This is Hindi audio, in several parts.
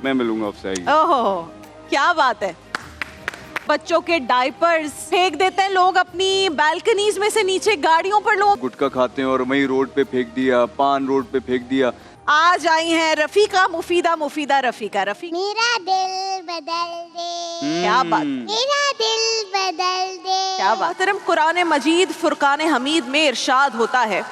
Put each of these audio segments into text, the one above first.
मैं मिलूंगा आपसे। ओहो, क्या बात है। बच्चों के डायपर्स फेंक देते हैं लोग अपनी बालकनीज में से नीचे, गाड़ियों पर लोग गुटखा खाते हैं और वहीं रोड पे फेंक दिया, पान रोड पे फेंक दिया। आज आई हैं रफीका मुफीदा, मुफीदा रफीका। रफीका मेरा दिल बदल दे, क्या बात, मेरा दिल बदल दे। क्या बात। मोहतरम, कुरान मजीद फुरकान हमीद में इरशाद होता है,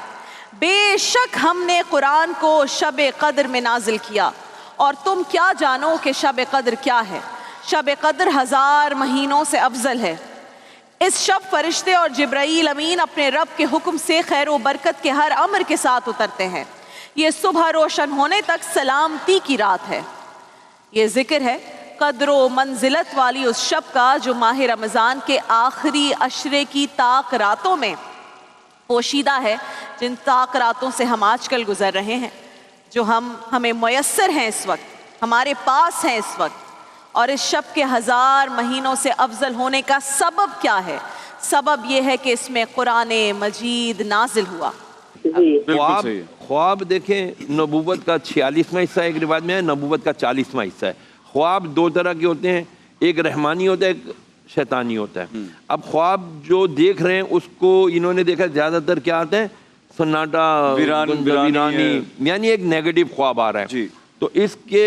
बेशक हमने कुरान को शब कद्र में नाजिल किया और तुम क्या जानो कि शब कद्र क्या है। शब कद्र 1000 महीनों से अफजल है। इस शब फरिश्ते और जिब्राईल अमीन अपने रब के हुक्म से खैर व बरकत के हर अमर के साथ उतरते हैं। ये सुबह रोशन होने तक सलामती की रात है। ये जिक्र है कद्र मंजिलत वाली उस शब का जो माह रमज़ान के आखिरी अशरे की ताक रातों में पोशीदा है, जिन ताक रातों से हम आजकल गुजर रहे हैं, जो हमें मयस्सर हैं इस वक्त, हमारे पास हैं इस वक्त। और इस शब के 1000 महीनों से अफजल होने का सबब क्या है? सबब यह है कि इसमें कुरान मजीद नाजिल हुआ। ख्वाब देखें, नबूवत का 46वां हिस्सा एक रिवाज में है, नबूवत का 40वां हिस्सा है। ख्वाब 2 तरह के होते हैं, एक रहमानी होता है, एक शैतानी होता है। अब ख्वाब जो देख रहे हैं उसको इन्होंने देखा, ज़्यादातर क्या आता है, सन्नाटा, वीरानी, यानी एक नेगेटिव ख्वाब आ रहा है जी। तो इसके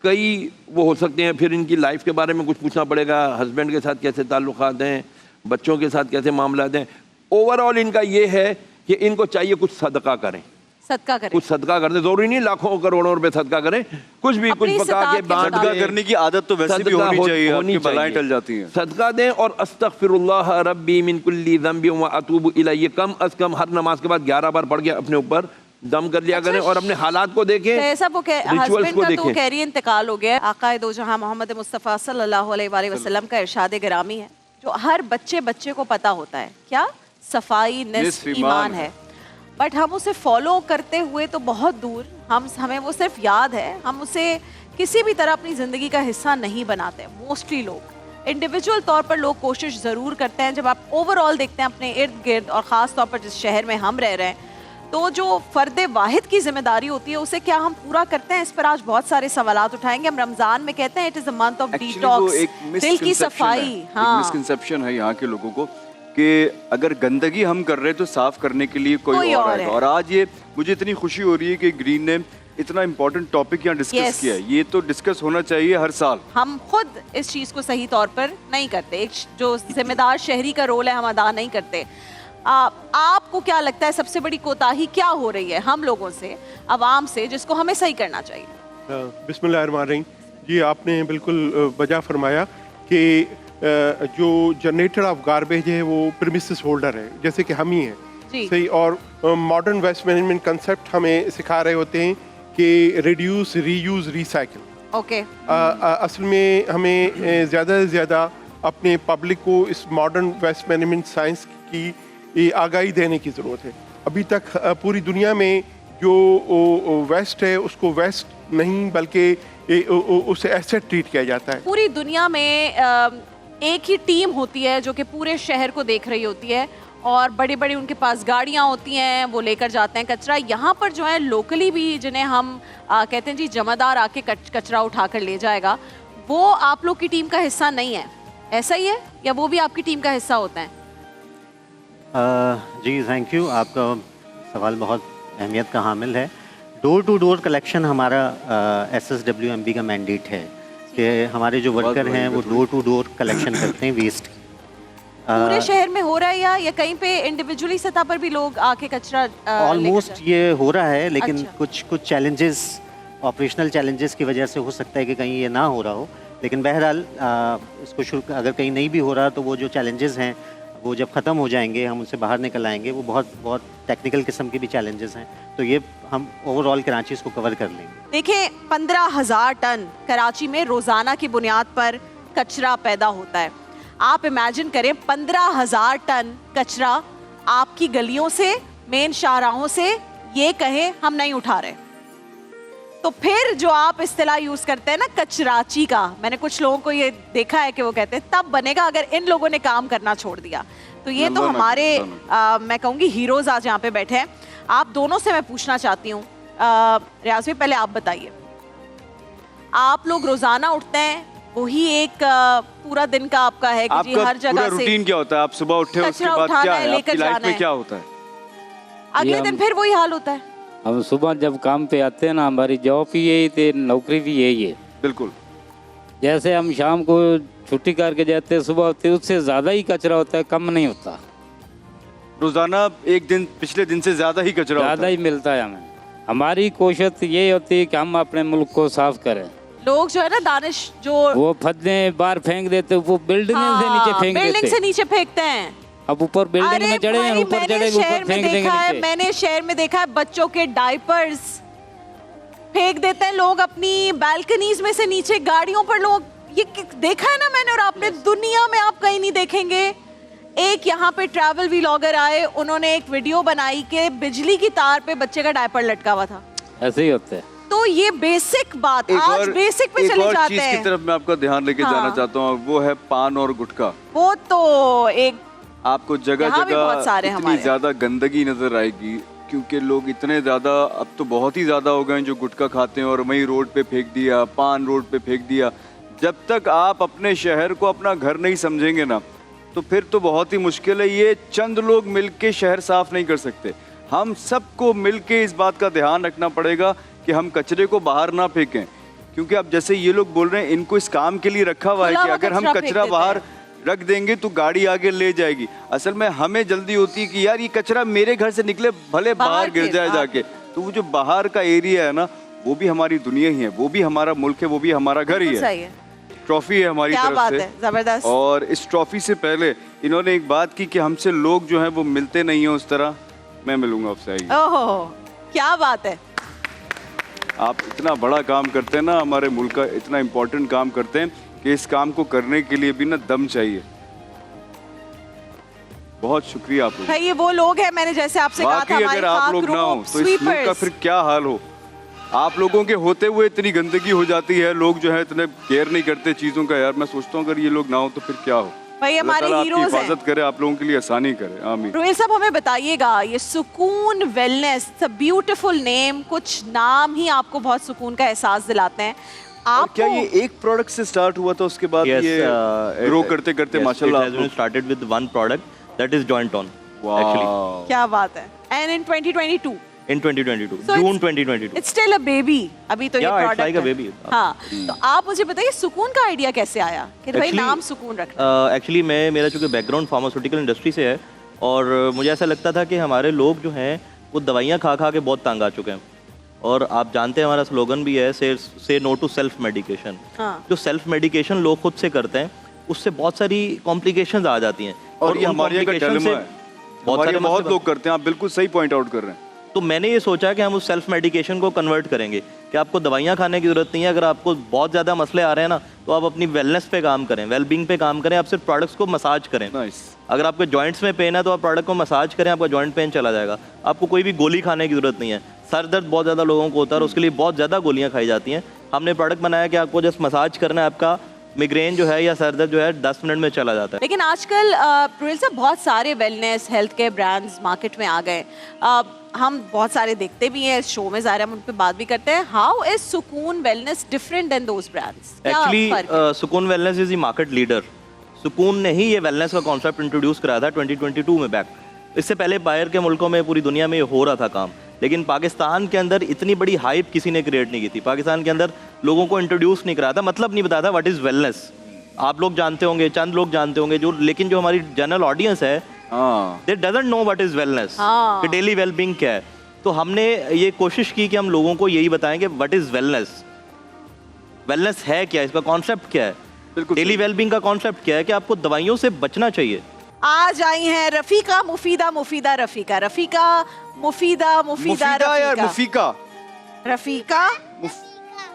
कई वो हो सकते हैं। फिर इनकी लाइफ के बारे में कुछ पूछना पड़ेगा, हस्बैंड के साथ कैसे ताल्लुकात हैं, बच्चों के साथ कैसे मामलात हैं। ओवरऑल इनका ये है कि इनको चाहिए कुछ सदका करें, सदका करें, कुछ सदका करते, जरूरी नहीं लाखों करोड़ों रुपए सदका करें, कुछ भी कुछ पका के सदका करने की आदत तो वैसे भी होनी चाहिए, आपकी बलाएं टल जाती हैं। सदका दें और अस्तगफिरुल्लाह रब्बी मिन कुल्ली ज़ंबि व अतूबु इलैहि, कम अज कम हर नमाज के बाद 11 बार पढ़ के अपने ऊपर दम कर लिया करें और अपने हालात को देखें। ऐसा वो हस्बैंड का तो खैरी इंतकाल हो गया। आकाए दो जहां मोहम्मद मुस्तफ़ा सल्लल्लाहु अलैहि वसल्लम का इरशाद गिरामी है, जो हर बच्चे को पता होता है, क्या सफाई निस्फ ईमान है। बट हम उसे फॉलो करते हुए तो बहुत दूर, हमें वो सिर्फ याद है, हम उसे किसी भी तरह अपनी ज़िंदगी का हिस्सा नहीं बनाते। मोस्टली लोग इंडिविजुअल तौर पर लोग कोशिश ज़रूर करते हैं। जब आप ओवरऑल देखते हैं अपने इर्द गिर्द और ख़ास तौर पर जिस शहर में हम रह रहे हैं, तो जो फ़र्द वाहिद की जिम्मेदारी होती है उसे क्या हम पूरा करते हैं? इस पर आज बहुत सारे सवालात उठाएंगे। हम रमज़ान में कहते हैं it is a month of detox, दिल की सफाई। हाँ, मिसकंसेप्शन है यहाँ के लोगों को कि अगर गंदगी हम कर रहे हैं तो साफ करने के लिए कोई और आएगा। और आज ये मुझे इतनी खुशी हो रही है कि ग्रीन ने इतना इम्पोर्टेंट टॉपिक यहाँ डिस्कस किया है। ये तो डिस्कस होना चाहिए हर साल। हम खुद इस चीज़ को सही तौर पर नहीं करते, एक जो जिम्मेदार शहरी का रोल है हम अदा नहीं करते। आपको क्या लगता है सबसे बड़ी कोताही क्या हो रही है हम लोगों से, अवाम से, जिसको हमें सही करना चाहिए? बिस्मिल्लाहिर्रहमानिर्रहीम जी, आपने बिल्कुल वजह फरमाया कि जो जनरेटर ऑफ गार्बेज है वो प्रीमिसेस होल्डर है, जैसे कि हम ही हैं सही। और मॉडर्न वेस्ट मैनेजमेंट कंसेप्ट हमें सिखा रहे होते हैं कि रिड्यूस, रीयूज, रिसाइकिल। ओके, असल में हमें ज़्यादा से ज़्यादा अपने पब्लिक को इस मॉडर्न वेस्ट मैनेजमेंट साइंस की आगाही देने की ज़रूरत है। अभी तक पूरी दुनिया में जो वेस्ट है उसको वेस्ट नहीं बल्कि उसे एसेट ट्रीट किया जाता है। पूरी दुनिया में एक ही टीम होती है जो कि पूरे शहर को देख रही होती है और बड़ी बड़ी उनके पास गाड़ियाँ होती हैं, वो लेकर जाते हैं कचरा। यहाँ पर जो है लोकली भी, जिन्हें हम कहते हैं जी जमादार आके कचरा उठा कर ले जाएगा, वो आप लोग की टीम का हिस्सा नहीं है, ऐसा ही है या वो भी आपकी टीम का हिस्सा होता है? जी थैंक यू, आपका सवाल बहुत अहमियत का हामिल है। डोर टू डोर कलेक्शन हमारा SSWMB का मैंडेट है कि हमारे जो वर्कर हैं वो डोर टू डोर कलेक्शन करते हैं वेस्ट। पूरे शहर में हो रहा है या कहीं पे इंडिविजुअली सतह पर भी लोग आके कचरा ऑलमोस्ट ये हो रहा है, लेकिन अच्छा। कुछ चैलेंजेस, ऑपरेशनल चैलेंजेस की वजह से हो सकता है कि कहीं ये ना हो रहा हो। लेकिन बहरहाल इसको शुरू, अगर कहीं नहीं भी हो रहा तो वो जो चैलेंजेस हैं वो जब ख़त्म हो जाएंगे, हम उनसे बाहर निकल आएंगे। वो बहुत टेक्निकल किस्म के भी चैलेंजेस हैं, तो ये हम ओवरऑल कराची इसको कवर कर लेंगे। देखिए, 15,000 टन कराची में रोज़ाना की बुनियाद पर कचरा पैदा होता है। आप इमेजिन करें 15,000 टन कचरा आपकी गलियों से, मेन शाहराहों से, ये कहें हम नहीं उठा रहे, तो फिर जो आप इस्तिलाह यूज करते हैं ना कचराची का, मैंने कुछ लोगों को ये देखा है कि वो कहते हैं तब बनेगा अगर इन लोगों ने काम करना छोड़ दिया। तो ये तो हमारे मैं कहूँगी हीरोज आज यहाँ पे बैठे हैं। आप दोनों से मैं पूछना चाहती हूँ, रियाज भाई पहले आप बताइए, आप लोग रोजाना उठते हैं, वही एक पूरा दिन का आपका है कि जी आपका हर पूरा जगह से रूटीन क्या होता है? आप सुबह उठे उसके कचरा बाद उठाना क्या है, है लेकर आपकी लाइफ जाना में है। क्या होता है? अगले ये दिन हम- फिर वही हाल होता है। हम सुबह जब काम पे आते हैं ना, हमारी जॉब भी यही थी, नौकरी भी यही है। बिल्कुल। जैसे हम शाम को छुट्टी करके जाते हैं, सुबह होते उससे ज़्यादा ही कचरा होता है, कम नहीं होता, रोजाना एक दिन पिछले दिन से ज्यादा ही कचरा होता ज़्यादा है। ही मिलता है हमें। हमारी कोशिश ये होती है कि हम अपने मुल्क को साफ करें। लोग जो है ना दानिश जो वो फद्दे बाहर फेंक देते, वो बिल्डिंग से नीचे फेंक बिल्डिंग से देते। नीचे फेंकते हैं। अब ऊपर बिल्डिंग अरे में चढ़े हैं, भाई, ऊपर मैंने चढ़े शहर ऊपर में फेंक देंगे देखा है, नीचे। मैंने शहर में देखा है बच्चों के डायपर्स फेंक देते हैं लोग अपनी बालकनीज में से नीचे, गाड़ियों पर लोग, ये देखा है ना मैंने, और आपने दुनिया में आप कहीं नहीं देखेंगे। एक यहाँ पे ट्रैवल व्लॉगर आए, उन्होंने एक वीडियो बनाई कि बिजली की तार पे बच्चे का डायपर लटका हुआ था। ऐसे ही होते हैं। तो ये बेसिक बात, आज बेसिक पे चले जाते चीज की हैं। तरफ मैं आपका ध्यान लेके हाँ। जाना चाहता हूँ, वो है पान और गुटखा। वो तो एक आपको जगह यहाँ भी बहुत जगह सारे इतनी हमारे। ज्यादा गंदगी नजर आएगी, क्योंकि लोग इतने ज्यादा, अब तो बहुत ही ज्यादा हो गए हैं जो गुटखा खाते हैं और वहीं रोड पे फेंक दिया, पान रोड पे फेंक दिया। जब तक आप अपने शहर को अपना घर नहीं समझेंगे ना, तो फिर तो बहुत ही मुश्किल है। ये चंद लोग मिलके शहर साफ नहीं कर सकते। हम सबको मिलके इस बात का ध्यान रखना पड़ेगा कि हम कचरे को बाहर ना फेंकें, क्योंकि अब जैसे ये लोग बोल रहे हैं, इनको इस काम के लिए रखा हुआ है खुला कि हुआ अगर हम कचरा फेंक कचरा देते बाहर हैं। रख देंगे तो गाड़ी आगे ले जाएगी। असल में हमें जल्दी होती है कि यार ये कचरा मेरे घर से निकले, भले बाहर गिर जाए जाके। तो वो जो बाहर का एरिया है ना, वो भी हमारी दुनिया ही है, वो भी हमारा मुल्क है, वो भी हमारा घर ही सही है। है। ट्रॉफी है हमारी क्या तरफ बात से। है, जबरदस्त। और इस ट्रॉफी से पहले इन्होंने एक बात की कि हमसे लोग जो हैं वो मिलते नहीं हैं उस तरह। मैं मिलूंगा आपसे, आइए। ओहो, क्या बात है। आप इतना बड़ा काम करते हैं ना, हमारे मुल्क का इतना इम्पोर्टेंट काम करते हैं कि इस काम को करने के लिए भी ना दम चाहिए। बहुत शुक्रिया आप लोगों का। भाई ये वो लोग हैं, मैंने जैसे आपसे कहा था, वाकई हमारे अगर आप खाक लोग ना हो ग्रुप, तो इस मुल्क का स्वीपर्स। फिर क्या हाल हो। आप लोगों के होते हुए इतनी गंदगी हो जाती है, लोग जो है इतने केयर नहीं करते चीजों का। यार मैं सोचता हूँ अगर ये लोग ना हो तो फिर क्या हो। भाई अल्लाह हमारे ताला आपकी हीरोज हैं। हिफाजत करे, आप लोगों के लिए आसानी करे, आमीन। रोहिल साहब हमें बताइएगा, ये सुकून वेलनेस, ब्यूटीफुल नेम, कुछ नाम ही आपको बहुत सुकून का एहसास दिलाते हैं। और आप क्या ये एक प्रोडक्ट से स्टार्ट हुआ था, उसके बाद Yes, ये ग्रो करते करते माशाल्लाह it has been started with one product that is joint on actually वाह। क्या बात है। And in 2022 in 2022 So June 2022 it's still a baby, अभी तो ये Yeah, it's product like a baby. हाँ, तो आप मुझे बताइए सुकून का आइडिया कैसे आया कि भाई Actually- नाम सुकून रखना। एक्चुअली मेरा चूंकि बैकग्राउंड फार्मास्यूटिकल इंडस्ट्री से है, और मुझे ऐसा लगता था कि हमारे लोग जो हैं वो दवाइयाँ खा खा के बहुत तंग आ चुके हैं। और आप जानते हैं हमारा स्लोगन भी है, से नो टू सेल्फ मेडिकेशन। हाँ। जो सेल्फ मेडिकेशन लोग खुद से करते हैं, उससे बहुत सारी कॉम्प्लिकेशंस आ जाती हैं। और ये उन हमारे यहाँ का complication dilemma से है। बहुत हमारे सारे यहाँ बहुत मसले लोग करते हैं, आप बिल्कुल सही पॉइंट आउट कर रहे हैं। तो मैंने ये सोचा कि हम उस सेल्फ मेडिकेशन को कन्वर्ट करेंगे कि आपको दवाइयाँ खाने की जरूरत नहीं है। अगर आपको बहुत ज़्यादा मसले आ रहे हैं ना, तो आप अपनी वेलनेस पे काम करें, वेलबींग पे काम करें। आप सिर्फ प्रोडक्ट्स को मसाज करें। नाइस। अगर आपके जॉइंट्स में पेन है तो आप प्रोडक्ट को मसाज करें, आपका जॉइंट पेन चला जाएगा। आपको कोई भी गोली खाने की जरूरत नहीं है। सर दर्द बहुत ज़्यादा लोगों को होता है और उसके लिए बहुत ज़्यादा गोलियाँ खाई जाती हैं। हमने प्रोडक्ट बनाया कि आपको जस्ट मसाज करना है, आपका मिग्रेन जो है या सर दर्द जो है 10 मिनट में चला जाता है। लेकिन आजकल रोहिल साहब बहुत सारे wellness health care brands market में आ गए। हम बहुत सारे देखते भी हैं, शो में ज़ाहिर हम उन पे बात भी करते हैं। How is Sukoon wellness different than those brands? Actually Sukoon wellness is the market leader. Sukoon ने ही ये वेलनेस का कॉन्सेप्ट इंट्रोड्यूस कराया था 2022 में बैक। इससे पहले बाहर के मुल्कों में, पूरी दुनिया में हो रहा था काम, लेकिन पाकिस्तान के अंदर इतनी बड़ी हाइप किसी ने क्रिएट नहीं की थी। पाकिस्तान के अंदर लोगों को इंट्रोड्यूस नहीं कराया था, मतलब नहीं बताया था व्हाट इज वेलनेस। आप लोग जानते होंगे, चंद लोग जानते होंगे जो, लेकिन जो हमारी जनरल ऑडियंस है हाँ। दे doesn't know what is wellness, हाँ। कि डेली वेलबींग क्या है। तो हमने ये कोशिश की कि हम लोगों को यही बताएं कि व्हाट इज वेलनेस, वेलनेस है क्या, इसका कॉन्सेप्ट क्या है, बिल्कुल डेली वेलबींग का कॉन्सेप्ट क्या है, कि आपको दवाइयों से बचना चाहिए। आज आई हैं रफीका मुफीदा मुफीदा रफीका, रफीका मुफीदा मुफीदा मुफीदा या रफीका, मुफीका? रफीका।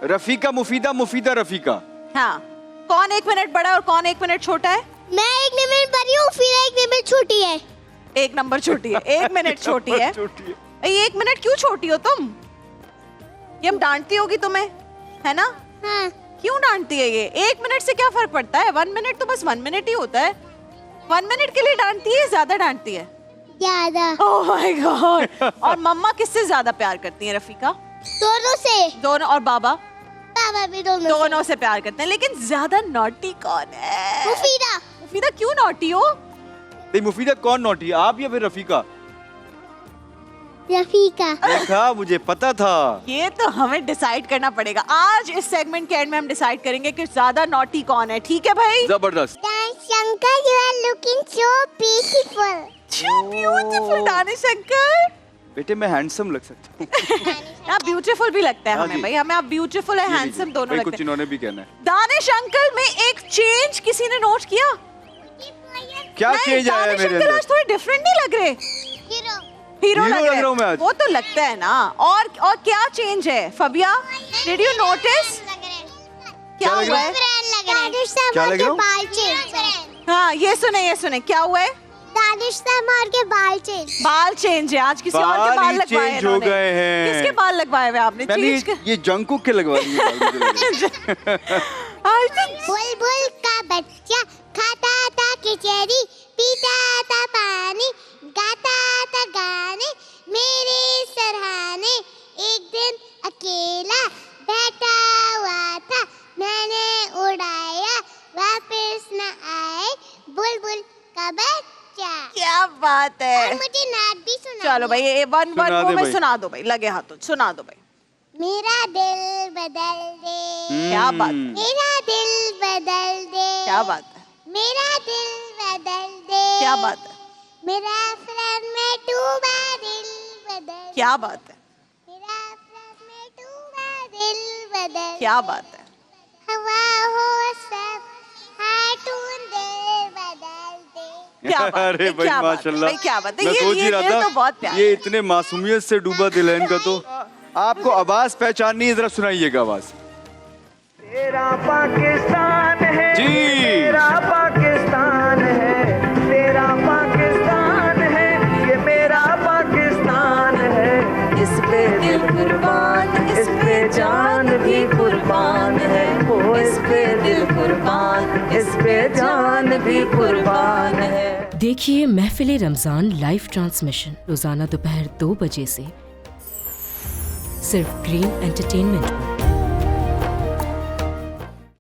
रफीका मुफीदा, मुफीदा रफीका। हाँ, कौन 1 मिनट बड़ा है और कौन 1 मिनट छोटा है? मैं 1 मिनट बड़ी हूँ, फिर 1 मिनट छोटी है। 1 नंबर छोटी है, 1 मिनट छोटी है। छोटी है। ये 1 मिनट क्यों छोटी हो तुम? ये हम डांटती होगी तुम्हें, है ना? हाँ, क्यों डांटती है ये? 1 मिनट से क्या फर्क पड़ता है? 1 मिनट तो बस 1 मिनट ही होता है। 1 मिनट के लिए डांटती है, ज्यादा डांटती है? ज्यादा। Oh my God. और मम्मा किससे ज्यादा प्यार करती है रफीका? दोनों से। दोनों। और बाबा? पापा भी दोनों दोनों से प्यार करते हैं, लेकिन ज्यादा नॉटी कौन है? मुफीदा। मुफीदा क्यों नॉटी हो? नहीं मुफीदा कौन नॉटी, आप या फिर रफीका? रफीका। देखा, मुझे पता था। ये तो हमें डिसाइड करना पड़ेगा आज इस सेगमेंट के एंड में। हम डिसाइड करेंगे कि ज्यादा नॉटी कौन है, ठीक है भाई? जबरदस्त। Shankar, you are looking so beautiful. So beautiful Danish uncle. बेटे मैं हैंडसम लग सकता हूँ। आप ब्यूटीफुल भी लगता है हाँ हमें जी। भाई, हमें आप ब्यूटीफुल है, हैंडसम दोनों भाई लगते कुछ हैं। इन्होंने भी कहना है। दानिश अंकल में एक चेंज किसी ने नोट किया? क्या नहीं, चेंज आया है दानिश मेरे अंकल अंदर? आज थोड़े डिफरेंट नहीं लग रहे। Hero. हीरो हीरो लग लग रहा हूँ मैं आज। वो तो लगता है ना। और क्या चेंज है फबिया? Did you notice? क्या लग हुआ रहा है? दानिश क्या लग के रहा हूँ? बाल चेंज। हाँ ये सुने क्या हुआ है? दानिश तैमूर के बाल चेंज। बाल चेंज है आज, किसी और के बाल बाल ही लगवाए चेंज हो इन्होंने। गए हैं। किसके बाल लगवाए हुए आपने? मैंने चेंज ये जंकुक के लगवा दिए बाल मुझे लग रहा है। आज तो बुलबुल का बच्चा खाता था खिचड़ी, पीता था पानी, गाता था गाने मेरे सराहने। एक दिन अकेला बैठा हुआ था, मैंने उड़ाया, वापस न आए बुलबुल का बच्चा। क्या बात है। और मुझे नाच भी सुना। चलो भाई ये वन सुना वो दे में भाई। सुना दो भाई, लगे हाथों सुना दो भाई। मेरा दिल बदल दे, क्या बात, मेरा दिल बदल दे, क्या बात है, मेरा दिल बदल दे, क्या बात है, मेरा फ्लड में डूबा दिल बदल, क्या बात है, मेरा फ्लड में डूबा दिल बदल, क्या बात है। हवा हो सब हाथों दिल बदल दे। क्या बात है, अरे भाई क्या बात है, माशाल्लाह। भाई क्या बात है। मैं सोच ही रहा दिल तो बहुत था प्यारा ये है। इतने मासूमियत से डूबा दिल है इनका। तो आपको आवाज पहचाननी है, जरा सुनाइएगा आवाज। तेरा पाकिस्तान है, जी। तेरा पाकिस्तान है, तेरा पाकिस्तान है, ये मेरा पाकिस्तान है। इस पे दिल कुर्बान, इस पे जान भी कुर्बान है। ओ इस पे दिल कुर्बान, इस पे जान भी कुर्बान है। देखिए महफिल रमजान लाइव ट्रांसमिशन रोजाना दोपहर 2 बजे से सिर्फ ग्रीन एंटरटेनमेंट पर।